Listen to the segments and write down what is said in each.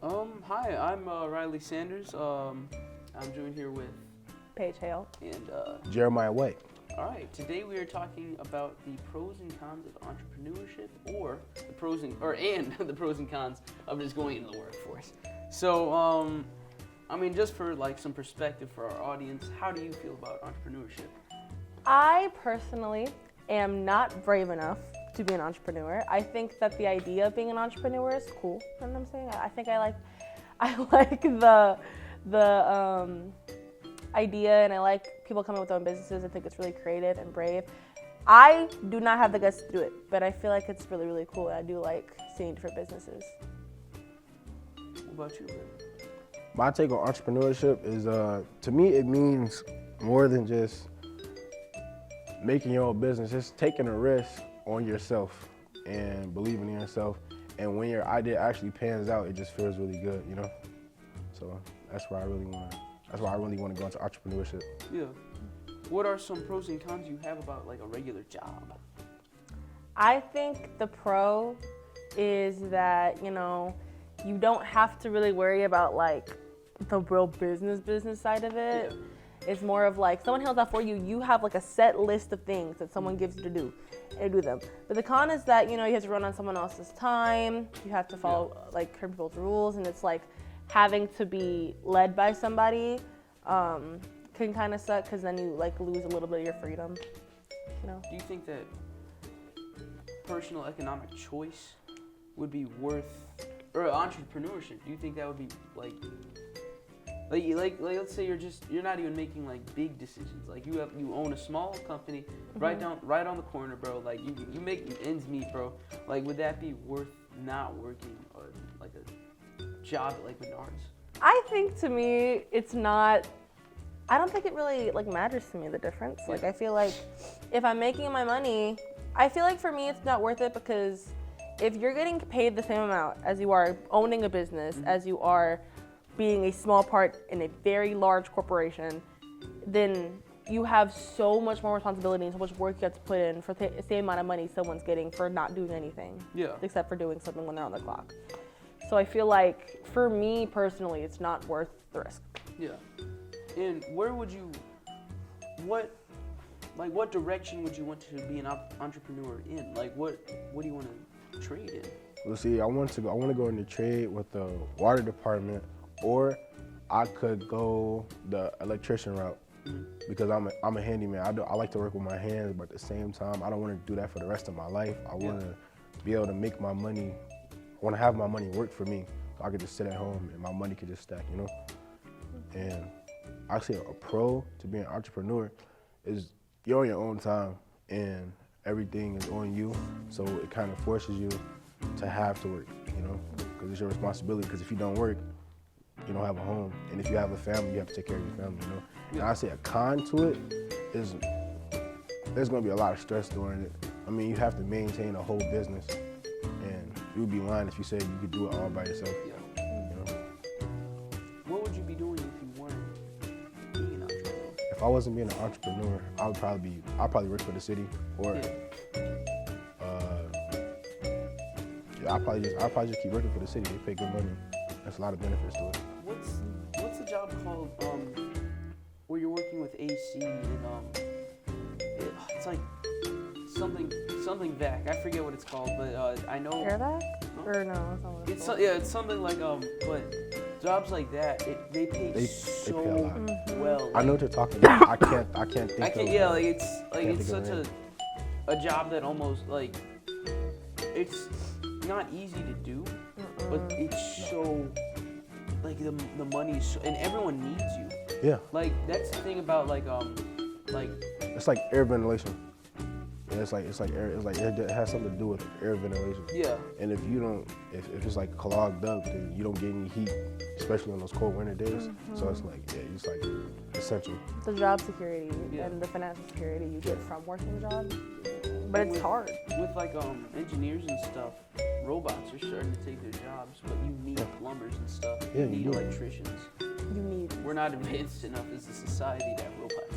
Hi, I'm Riley Sanders. I'm joined here with Paige Hale. and Jeremiyah White. all right. Today we are talking about the pros and cons of entrepreneurship, or the pros and the pros and cons of just going into the workforce. So, just for like some perspective for our audience, how do you feel about entrepreneurship? I personally am not brave enough to be an entrepreneur. I think that the idea of being an entrepreneur is cool. You know what I'm saying? I think I like the idea, and I like people coming with their own businesses. I think it's really creative and brave. I do not have the guts to do it, but I feel like it's really, really cool. I do like seeing different businesses. What about you, Rick? My take on entrepreneurship is, to me, it means more than just making your own business. It's taking a risk on yourself and believing in yourself. And when your idea actually pans out, it just feels really good, you know? So that's why I really want to go into entrepreneurship. Yeah. What are some pros and cons you have about like a regular job? I think the pro is that, you don't have to really worry about like the real business side of it. Yeah. It's more of like someone handles that for you. You have like a set list of things that someone gives you to do and do them. But the con is that, you have to run on someone else's time. You have to follow like certain people's rules, and it's like having to be led by somebody can kind of suck, because then you like lose a little bit of your freedom. Do you think that personal economic choice would be worth, or entrepreneurship? Do you think that would be like let's say you're not even making like big decisions. Like you own a small company right on the corner, bro. Like you make ends meet, bro. Like would that be worth not working or like a job at like Menards? I think to me it's not. I don't think it really like matters to me, the difference. Like I feel like if I'm making my money, I feel like for me it's not worth it, because if you're getting paid the same amount as you are owning a business, as you are being a small part in a very large corporation, then you have so much more responsibility and so much work you have to put in for the same amount of money someone's getting for not doing anything. Yeah. Except for doing something when they're on the clock. So I feel like for me personally, it's not worth the risk. Yeah. And where would you, what direction would you want to be an entrepreneur in? Like what do you want to trade in? Well, see, I want to go into trade with the water department, or I could go the electrician route, because I'm a handyman. I like to work with my hands, but at the same time, I don't want to do that for the rest of my life. I want to be able to make my money. I want to have my money work for me, so I could just sit at home and my money could just stack, And I say a pro to be an entrepreneur is you're on your own time and everything is on you, so it kind of forces you to have to work, because it's your responsibility. Because if you don't work, you don't have a home, and if you have a family, you have to take care of your family, And I say a con to it is there's going to be a lot of stress during it. I mean, you have to maintain a whole business, and you would be lying if you said you could do it all by yourself. What would you be doing if you weren't being an entrepreneur? If I wasn't being an entrepreneur, I'd probably work for the city, or I'll probably just keep working for the city. They pay good money. There's a lot of benefits to it. What's the job called where you're working with AC and it's like something vac. I forget what it's called, but I know. Airvac? Or no, that's not what it's called. It's something like but jobs like that they pay so pay a lot. well. I know what you're talking about. I can't think. It's such a job that almost like it's not easy to do, but it's so like the money is so, and everyone needs you. Yeah. Like that's the thing about like it's like air ventilation. Yeah, it has something to do with air ventilation. Yeah. And if it's like clogged up, then you don't get any heat, especially on those cold winter days. So it's like it's like essential. The job security and the financial security you get from working jobs, but it's hard. With like engineers and stuff, robots are starting to take their jobs, but you need plumbers and stuff. Yeah, you need you do. electricians. You need. We're not advanced enough as a society to have robots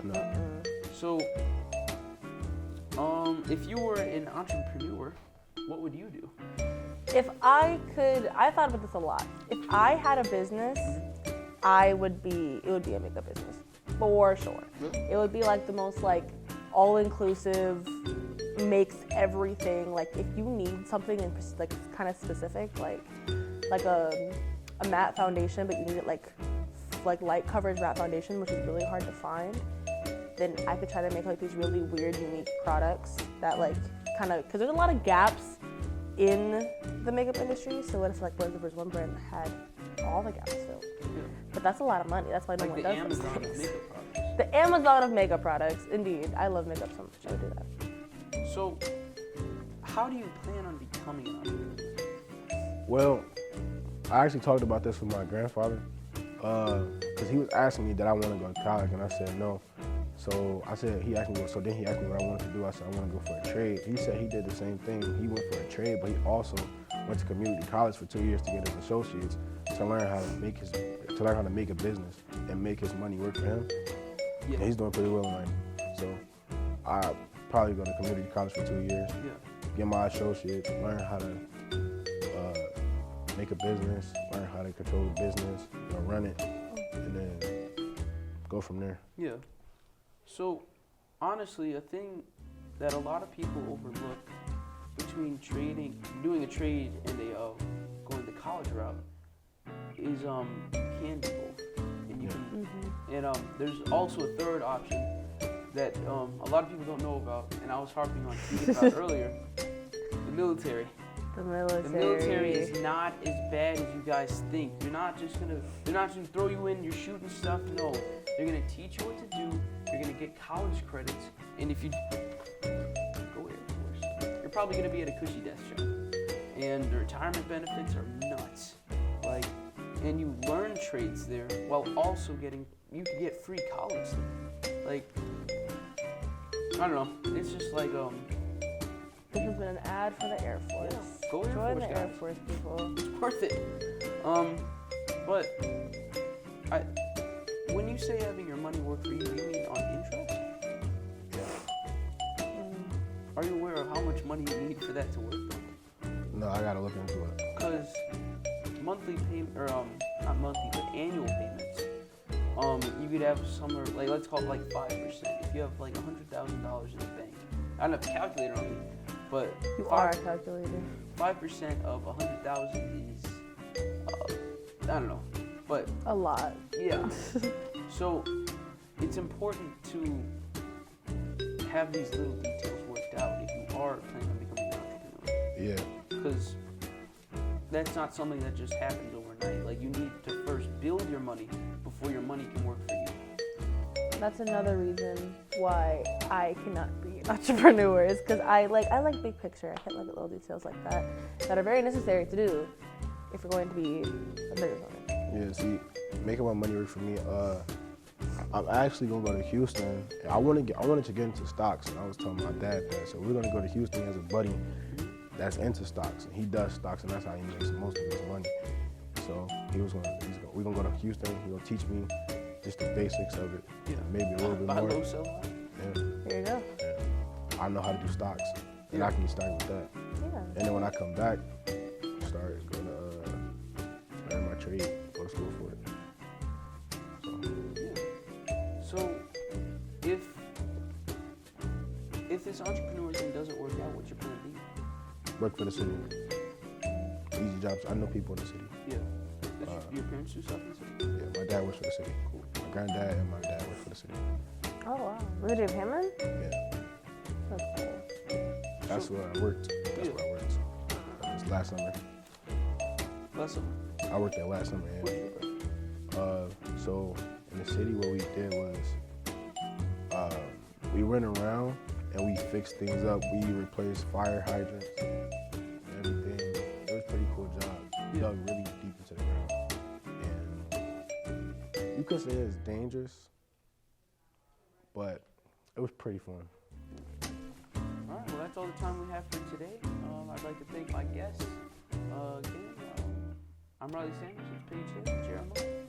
do that. No. So, if you were an entrepreneur, what would you do? if I could, I thought about this a lot. If I had a business, it would be a makeup business, for sure. Really? It would be like the most like all-inclusive, makes everything. Like if you need something in like kind of specific, like a matte foundation, but you need it like light coverage matte foundation, which is really hard to find, then I could try to make like these really weird, unique products that like kind of, because there's a lot of gaps in the makeup industry. So what if there's one brand that had all the gaps filled? Yeah. But that's a lot of money. That's why no Like one the does Amazon those of things. makeup products. The Amazon of makeup products, indeed. I love makeup so much. I would do that. So, how do you plan on becoming an entrepreneur? Well, I actually talked about this with my grandfather, because he was asking me that I want to go to college, and I said no. So he asked me what I wanted to do. I said I want to go for a trade. He said he did the same thing. He went for a trade, but he also went to community college for 2 years to get his associates to learn how to make a business and make his money work for him. Yeah. And he's doing pretty well in life. So I probably go to community college for 2 years, Yeah. get my associates, learn how to make a business, learn how to control the business, run it, and then go from there. Yeah. So, honestly, a thing that a lot of people overlook between doing a trade and going the college route is you can do both, and you can. And there's also a third option that a lot of people don't know about, and I was harping on speaking about earlier: the military. The military. The military is not as bad as you guys think. They're not just gonna throw you in, you're shooting stuff. No, they're gonna teach you what to do. You're gonna get college credits, and if you go Air Force, you're probably gonna be at a cushy desk job. And the retirement benefits are nuts. And you learn trades there while also you can get free college there. I don't know. It's just like This has been an ad for the Air Force. Yeah, go Air Join Force, the guys. Air Force, people. It's worth it. But when you say having your money work for you, do you mean on interest? Yeah. Are you aware of how much money you need for that to work? No, I gotta look into it. Because monthly payment, or not monthly, but annual payments, you could have somewhere, let's call it 5%. If you have $100,000 in the bank, I don't have a calculator on me, but You are a calculator. 5% of 100,000 is, I don't know, but A lot. yeah. So it's important to have these little details worked out if you are planning on becoming an entrepreneur. Yeah. Because that's not something that just happens overnight. You need to first build your money before your money can work for you. That's another reason why I cannot be an entrepreneur, is because I like big picture. I can't look at little details like that are very necessary to do if you're going to be a business owner. Yeah, see, making my money work for me, I'm actually gonna go to Houston. I wanted to get into stocks, and I was telling my dad that. So we're gonna go to Houston. He has a buddy that's into stocks, and he does stocks, and that's how he makes most of his money. So we're gonna go to Houston. He's gonna teach me just the basics of it, Yeah. maybe a little bit Buy more. low, sell high. Yeah, There you go. yeah. I know how to do stocks, and I can get started with that. Yeah. And then when I come back, start going to learn my trade, go to school for it. So. So if this entrepreneur thing doesn't work out, what's your plan B? Work for the city. Easy jobs. I know people in the city. Yeah. Does your parents do stuff in the city? Yeah, my dad works for the city. Cool. My granddad and my dad work for the city. Oh wow. Was it Dave Hammond? Yeah, That's cool. that's where I worked. That's where I worked. This last summer. I worked there last summer. What Yeah. did you do? So in the city, what we did was we went around and we fixed things up. We replaced fire hydrants and everything. It was a pretty cool job. We dug really deep into the ground. And you could say it's dangerous, but it was pretty fun. All right, well, that's all the time we have for today. I'd like to thank my guests. Again, I'm Riley Sanders, it's Paige here, Jeremiah.